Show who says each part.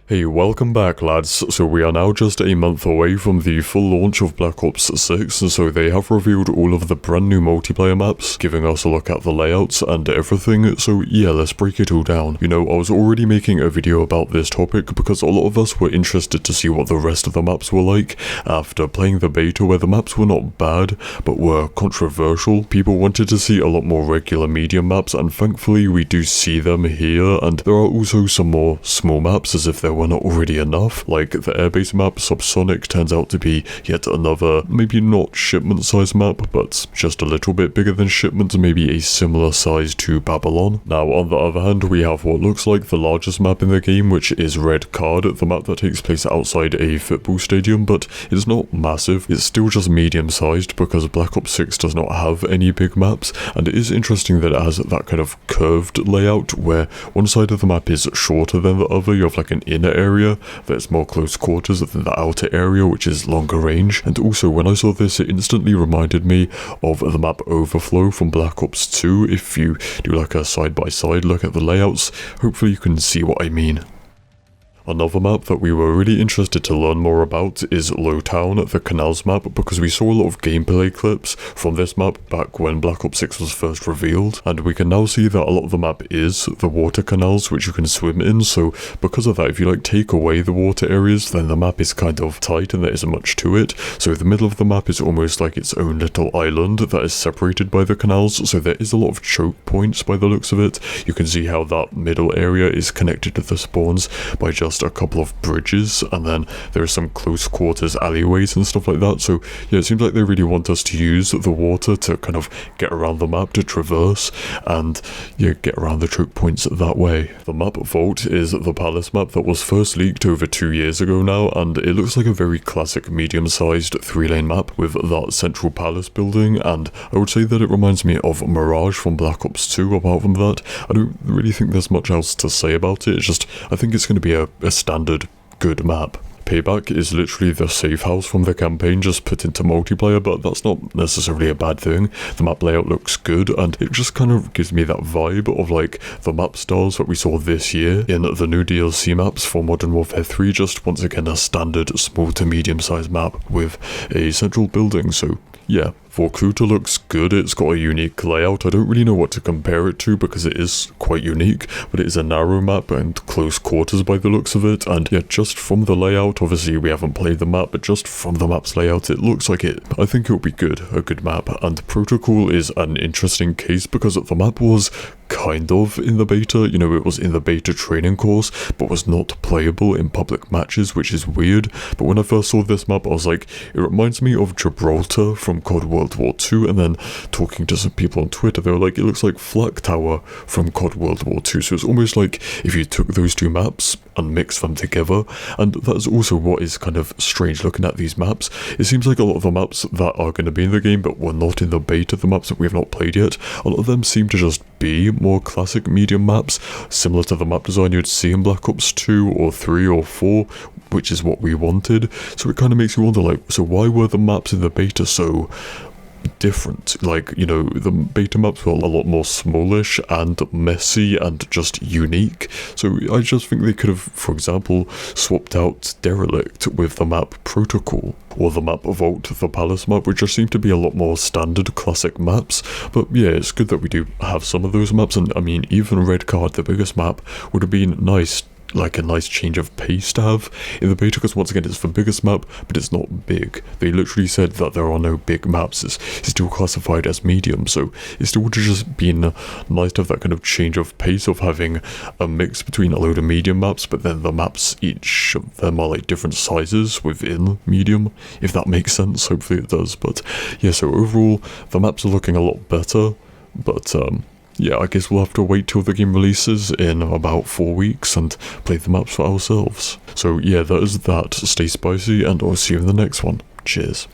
Speaker 1: Hey, welcome back lads. So we are now just a month away from the full launch of Black Ops 6, and so they have revealed all of the brand new multiplayer maps, giving us a look at the layouts and everything. So yeah, let's break it all down. You know, I was already making a video about this topic because a lot of us were interested to see what the rest of the maps were like after playing the beta, where the maps were not bad, but were controversial. People wanted to see a lot more regular medium maps, and thankfully we do see them here, and there are also some more small maps, as if there were not already enough. Like the airbase map Subsonic turns out to be yet another, maybe not shipment size map, but just a little bit bigger than shipment, maybe a similar size to Babylon. Now on the other hand, we have what looks like the largest map in the game, which is Red Card, the map that takes place outside a football stadium, but it's not massive. It's still just medium sized because Black Ops 6 does not have any big maps, and it is interesting that it has that kind of curved layout where one side of the map is shorter than the other. You have like an inner area that's more close quarters than the outer area, which is longer range. And also when I saw this, it instantly reminded me of the map Overflow from Black Ops 2. If you do like a side-by-side look at the layouts, hopefully you can see what I mean. Another map that we were really interested to learn more about is Lowtown, the Canals map, because we saw a lot of gameplay clips from this map back when Black Ops 6 was first revealed, and we can now see that a lot of the map is the water canals which you can swim in. So because of that, if you like take away the water areas, then the map is kind of tight and there isn't much to it. So the middle of the map is almost like its own little island that is separated by the canals, so there is a lot of choke points by the looks of it. You can see how that middle area is connected to the spawns by just a couple of bridges, and then there are some close quarters alleyways and stuff like that. So yeah, it seems like they really want us to use the water to kind of get around the map, to traverse, and yeah, get around the choke points that way. The map Vault is the palace map that was first leaked over 2 years ago now, and it looks like a very classic medium-sized 3-lane map with that central palace building, and I would say that it reminds me of Mirage from Black Ops 2. Apart from that, I don't really think there's much else to say about it. It's just, I think it's going to be a standard good map. Payback is literally the safe house from the campaign just put into multiplayer, but that's not necessarily a bad thing. The map layout looks good, and it just kind of gives me that vibe of like the map styles that we saw this year in the new DLC maps for Modern Warfare 3, just once again a standard small to medium sized map with a central building. So yeah, Vorkuta looks good. It's got a unique layout. I don't really know what to compare it to because it is quite unique, but it is a narrow map and close quarters by the looks of it. And yeah, just from the layout, obviously we haven't played the map, but just from the map's layout, it looks like it. I think it'll be good, a good map. And Protocol is an interesting case because the map was kind of in the beta, you know, it was in the beta training course, but was not playable in public matches, which is weird. But when I first saw this map, I was like, it reminds me of Gibraltar from COD World War II, and then talking to some people on Twitter, they were like, it looks like Flak Tower from COD World War II. So it's almost like if you took those two maps and mixed them together, and that's also what is kind of strange looking at these maps. It seems like a lot of the maps that are going to be in the game but were not in the beta, the maps that we have not played yet, a lot of them seem to just be more classic medium maps, similar to the map design you'd see in Black Ops 2 or 3 or 4, which is what we wanted. So it kind of makes you wonder, like, so why were the maps in the beta so different? Like, you know, the beta maps were a lot more smallish and messy and just unique. So I just think they could have, for example, swapped out Derelict with the map Protocol, or the map Vault, the palace map, which just seem to be a lot more standard classic maps. But yeah, it's good that we do have some of those maps, and I mean, even Red Card, the biggest map, would have been nice, like a nice change of pace to have in the beta, because once again it's the biggest map, but it's not big. They literally said that there are no big maps. It's still classified as medium, so it still would have just been nice to have that kind of change of pace of having a mix between a load of medium maps, but then the maps, each of them are like different sizes within medium, if that makes sense. Hopefully it does. But yeah, so overall the maps are looking a lot better, but yeah, I guess we'll have to wait till the game releases in about 4 weeks and play the maps for ourselves. So yeah, that is that. Stay spicy, and I'll see you in the next one. Cheers.